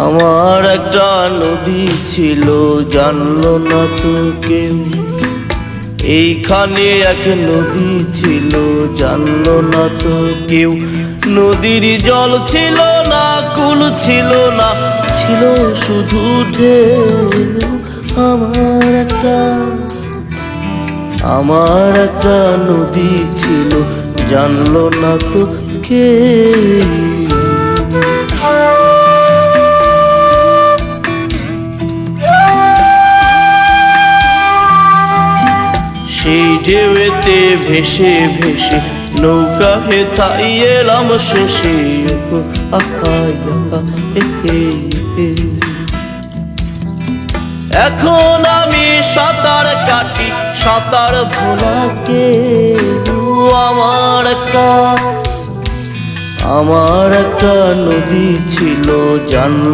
আমার একটা নদী ছিল, জানলো না তো কেউ। এইখানে এক নদী ছিল, জানলো না তো কেউ। নদীর জল ছিল না, কুল ছিল না, ছিল শুধু ঢেউ। আমার একটা নদী ছিল, জানলো না তো কেউ। সেই ঢেউতে ভেসে ভেসে নৌকা হেথাই এলাম শেষে। এখন আমি সাঁতার কাটি, সাঁতার ভোলাকে। আমার একটা নদী ছিল, জানলো